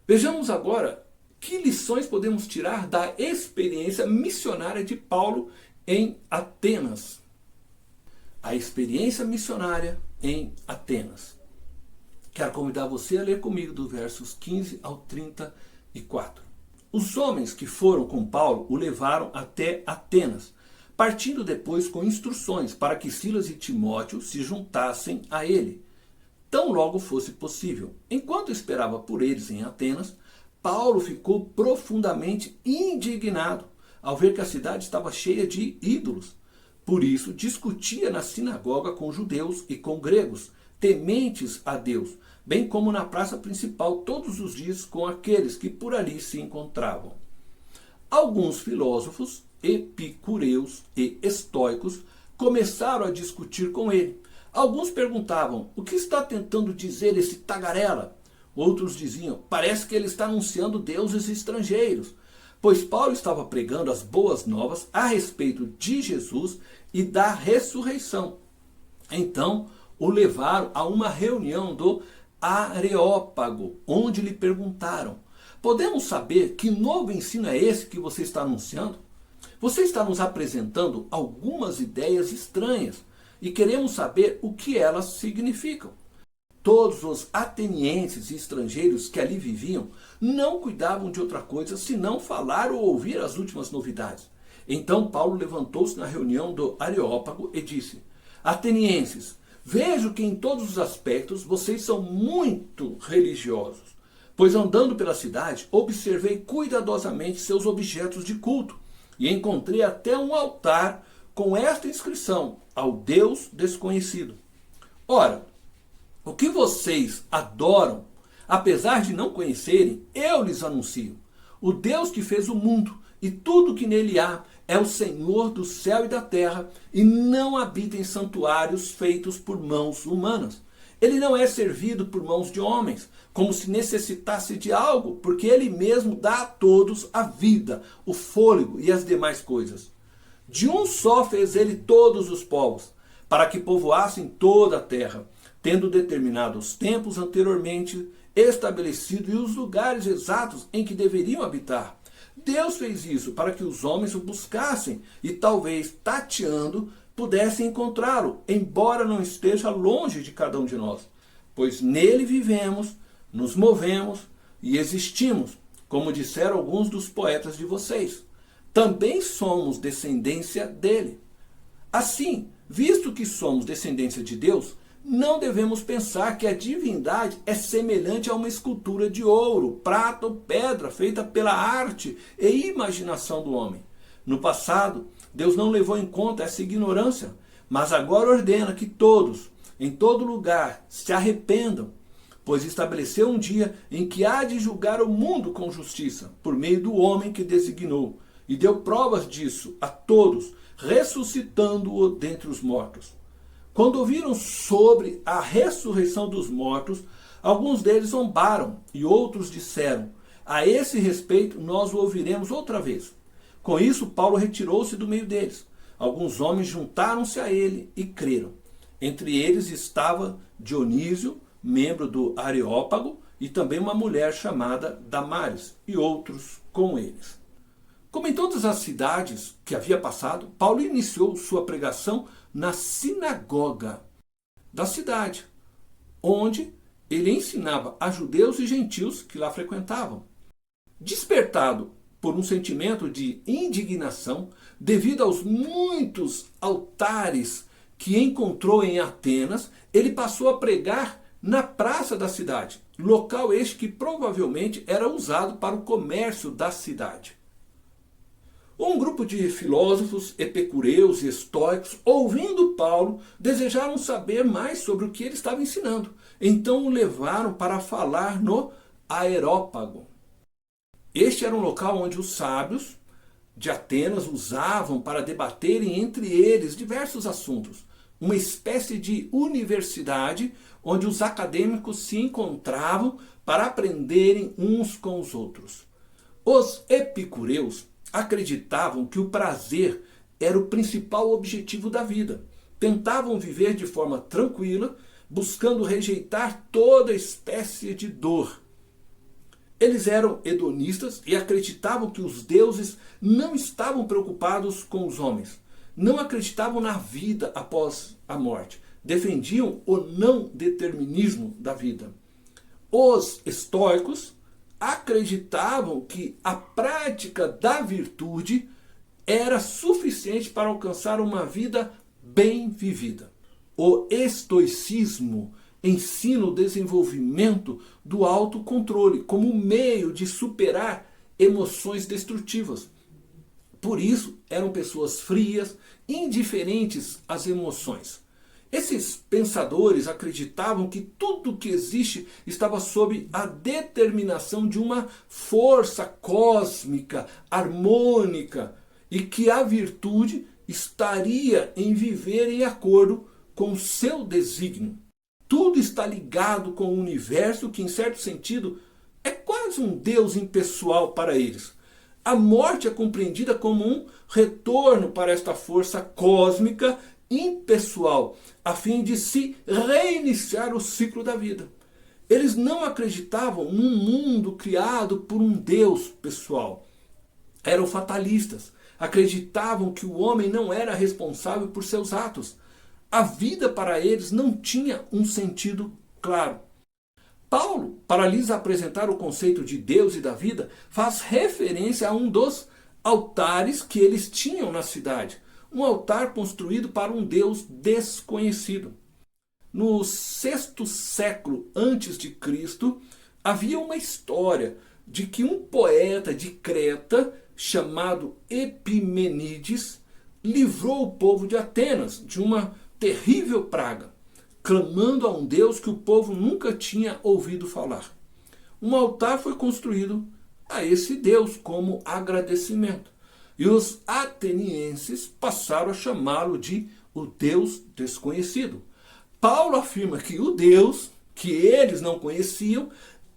Vejamos agora que lições podemos tirar da experiência missionária de Paulo em Atenas. A experiência missionária em Atenas. Quero convidar você a ler comigo do versos 15 ao 34. Os homens que foram com Paulo o levaram até Atenas, partindo depois com instruções para que Silas e Timóteo se juntassem a ele, tão logo fosse possível. Enquanto esperava por eles em Atenas, Paulo ficou profundamente indignado ao ver que a cidade estava cheia de ídolos. Por isso, discutia na sinagoga com judeus e com gregos, tementes a Deus, bem como na praça principal todos os dias com aqueles que por ali se encontravam. Alguns filósofos, epicureus e estoicos, começaram a discutir com ele. Alguns perguntavam: o que está tentando dizer esse tagarela? Outros diziam: parece que ele está anunciando deuses estrangeiros, pois Paulo estava pregando as boas novas a respeito de Jesus e da ressurreição. Então o levaram a uma reunião do Areópago, onde lhe perguntaram: podemos saber que novo ensino é esse que você está anunciando? Você está nos apresentando algumas ideias estranhas e queremos saber o que elas significam. Todos os atenienses e estrangeiros que ali viviam não cuidavam de outra coisa senão falar ou ouvir as últimas novidades. Então Paulo levantou-se na reunião do Areópago e disse: atenienses, vejo que em todos os aspectos vocês são muito religiosos, pois andando pela cidade observei cuidadosamente seus objetos de culto e encontrei até um altar com esta inscrição: ao Deus desconhecido. Ora, o que vocês adoram, apesar de não conhecerem, eu lhes anuncio. O Deus que fez o mundo e tudo que nele há é o Senhor do céu e da terra e não habita em santuários feitos por mãos humanas. Ele não é servido por mãos de homens, como se necessitasse de algo, porque ele mesmo dá a todos a vida, o fôlego e as demais coisas. De um só fez ele todos os povos, para que povoassem toda a terra, tendo determinado os tempos anteriormente estabelecido e os lugares exatos em que deveriam habitar. Deus fez isso para que os homens o buscassem e talvez, tateando, pudessem encontrá-lo, embora não esteja longe de cada um de nós. Pois nele vivemos, nos movemos e existimos, como disseram alguns dos poetas de vocês. Também somos descendência dele. Assim, visto que somos descendência de Deus, não devemos pensar que a divindade é semelhante a uma escultura de ouro, prata ou pedra feita pela arte e imaginação do homem. No passado, Deus não levou em conta essa ignorância, mas agora ordena que todos, em todo lugar, se arrependam, pois estabeleceu um dia em que há de julgar o mundo com justiça, por meio do homem que designou, e deu provas disso a todos, ressuscitando-o dentre os mortos. Quando ouviram sobre a ressurreição dos mortos, alguns deles zombaram e outros disseram: a esse respeito nós o ouviremos outra vez. Com isso, Paulo retirou-se do meio deles. Alguns homens juntaram-se a ele e creram. Entre eles estava Dionísio, membro do Areópago, e também uma mulher chamada Damaris, e outros com eles. Como em todas as cidades que havia passado, Paulo iniciou sua pregação na sinagoga da cidade, onde ele ensinava a judeus e gentios que lá frequentavam. Despertado por um sentimento de indignação devido aos muitos altares que encontrou em Atenas, ele passou a pregar na praça da cidade, local este que provavelmente era usado para o comércio da cidade. Um grupo de filósofos, epicureus e estoicos, ouvindo Paulo, desejaram saber mais sobre o que ele estava ensinando. Então o levaram para falar no Areópago. Este era um local onde os sábios de Atenas usavam para debaterem entre eles diversos assuntos. Uma espécie de universidade onde os acadêmicos se encontravam para aprenderem uns com os outros. Os epicureus acreditavam que o prazer era o principal objetivo da vida. Tentavam viver de forma tranquila, buscando rejeitar toda espécie de dor. Eles eram hedonistas e acreditavam que os deuses não estavam preocupados com os homens. Não acreditavam na vida após a morte. Defendiam o não determinismo da vida. Os estoicos acreditavam que a prática da virtude era suficiente para alcançar uma vida bem vivida. O estoicismo ensina o desenvolvimento do autocontrole como meio de superar emoções destrutivas. Por isso, eram pessoas frias, indiferentes às emoções. Esses pensadores acreditavam que tudo que existe estava sob a determinação de uma força cósmica, harmônica, e que a virtude estaria em viver em acordo com o seu desígnio. Tudo está ligado com o universo, que em certo sentido é quase um Deus impessoal para eles. A morte é compreendida como um retorno para esta força cósmica impessoal, a fim de se reiniciar o ciclo da vida. Eles não acreditavam num mundo criado por um Deus pessoal. Eram fatalistas. Acreditavam que o homem não era responsável por seus atos. A vida para eles não tinha um sentido claro. Paulo, para lhes apresentar o conceito de Deus e da vida, faz referência a um dos altares que eles tinham na cidade. Um altar construído para um Deus desconhecido. No 6º século antes de Cristo, havia uma história de que um poeta de Creta, chamado Epimenides, livrou o povo de Atenas de uma terrível praga, clamando a um Deus que o povo nunca tinha ouvido falar. Um altar foi construído a esse Deus como agradecimento. E os atenienses passaram a chamá-lo de o Deus desconhecido. Paulo afirma que o Deus que eles não conheciam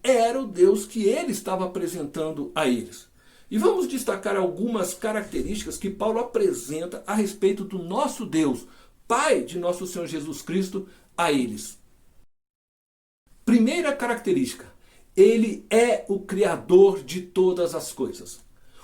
era o Deus que ele estava apresentando a eles. E vamos destacar algumas características que Paulo apresenta a respeito do nosso Deus, Pai de nosso Senhor Jesus Cristo, a eles. Primeira característica, ele é o Criador de todas as coisas.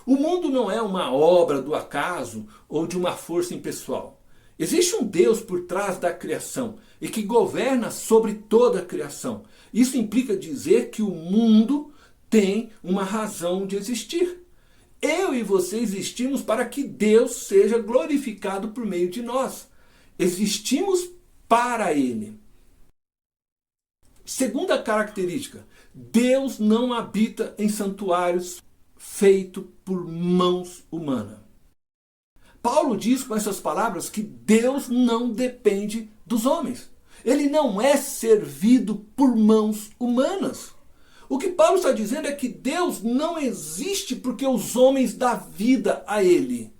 O mundo não é uma obra do acaso ou de uma força impessoal. Existe um Deus por trás da criação e que governa sobre toda a criação. Isso implica dizer que o mundo tem uma razão de existir. Eu e você existimos para que Deus seja glorificado por meio de nós. Existimos para Ele. Segunda característica, Deus não habita em santuários feitos por mãos humanas. Paulo diz com essas palavras que Deus não depende dos homens. Ele não é servido por mãos humanas. O que Paulo está dizendo é que Deus não existe porque os homens dão vida a Ele.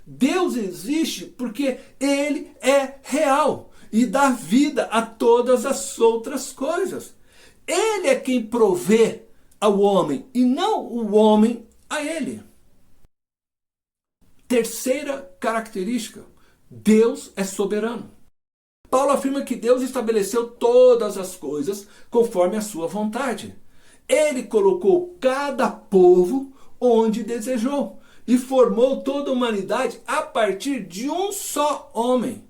Deus existe porque Ele é real e dá vida a todas as outras coisas. Ele é quem provê ao homem e não o homem a Ele. Terceira característica, Deus é soberano. Paulo afirma que Deus estabeleceu todas as coisas conforme a sua vontade. Ele colocou cada povo onde desejou e formou toda a humanidade a partir de um só homem,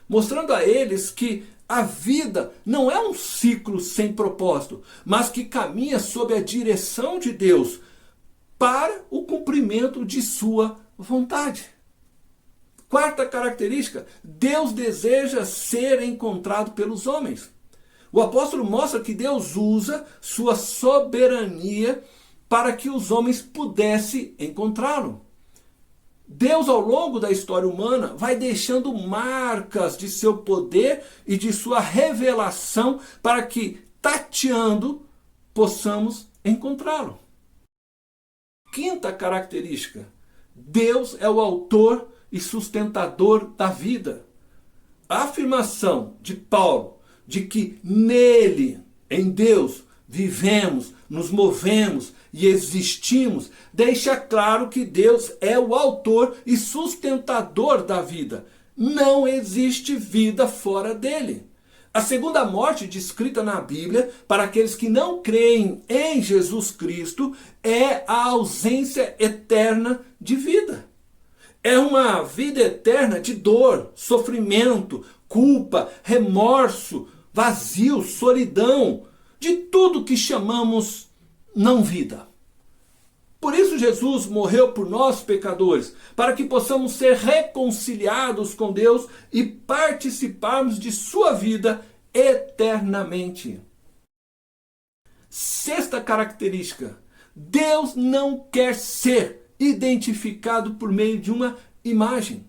mostrando a eles que a vida não é um ciclo sem propósito, mas que caminha sob a direção de Deus para o cumprimento de sua vontade. Quarta característica, Deus deseja ser encontrado pelos homens. O apóstolo mostra que Deus usa sua soberania para que os homens pudessem encontrá-lo. Deus, ao longo da história humana, vai deixando marcas de seu poder e de sua revelação para que, tateando, possamos encontrá-lo. Quinta característica, Deus é o autor e sustentador da vida. A afirmação de Paulo de que nele, em Deus, vivemos, nos movemos e existimos, deixa claro que Deus é o autor e sustentador da vida. Não existe vida fora dele. A segunda morte descrita na Bíblia para aqueles que não creem em Jesus Cristo é a ausência eterna de vida. É uma vida eterna de dor, sofrimento, culpa, remorso, vazio, solidão, de tudo que chamamos não vida. Por isso Jesus morreu por nós, pecadores, para que possamos ser reconciliados com Deus e participarmos de sua vida eternamente. Sexta característica: Deus não quer ser identificado por meio de uma imagem.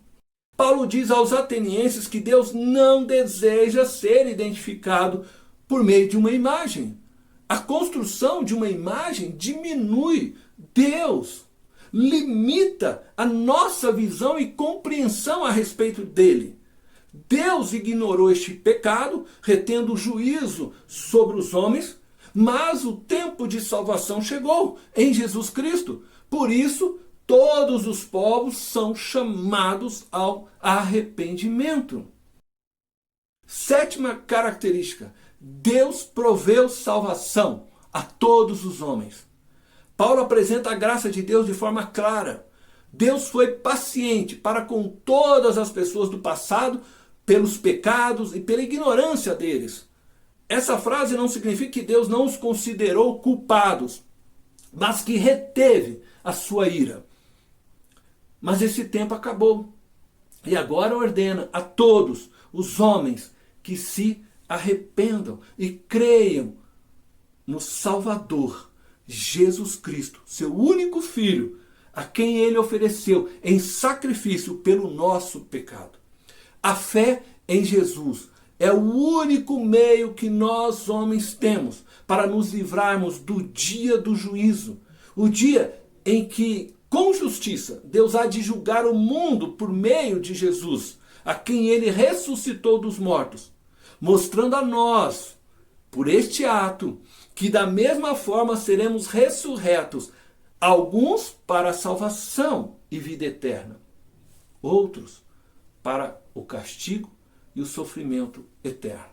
Paulo diz aos atenienses que Deus não deseja ser identificado por meio de uma imagem. A construção de uma imagem diminui Deus, limita a nossa visão e compreensão a respeito dele. Deus ignorou este pecado, retendo o juízo sobre os homens, mas o tempo de salvação chegou em Jesus Cristo. Por isso, todos os povos são chamados ao arrependimento. Sétima característica: Deus proveu salvação a todos os homens. Paulo apresenta a graça de Deus de forma clara. Deus foi paciente para com todas as pessoas do passado, pelos pecados e pela ignorância deles. Essa frase não significa que Deus não os considerou culpados, mas que reteve a sua ira. Mas esse tempo acabou. E agora ordena a todos os homens que se arrependam e creiam no Salvador, Jesus Cristo, seu único Filho, a quem ele ofereceu em sacrifício pelo nosso pecado. A fé em Jesus é o único meio que nós homens temos para nos livrarmos do dia do juízo, o dia em que, com justiça, Deus há de julgar o mundo por meio de Jesus, a quem ele ressuscitou dos mortos, mostrando a nós, por este ato, que da mesma forma seremos ressurretos, alguns para a salvação e vida eterna, outros para o castigo e o sofrimento eterno.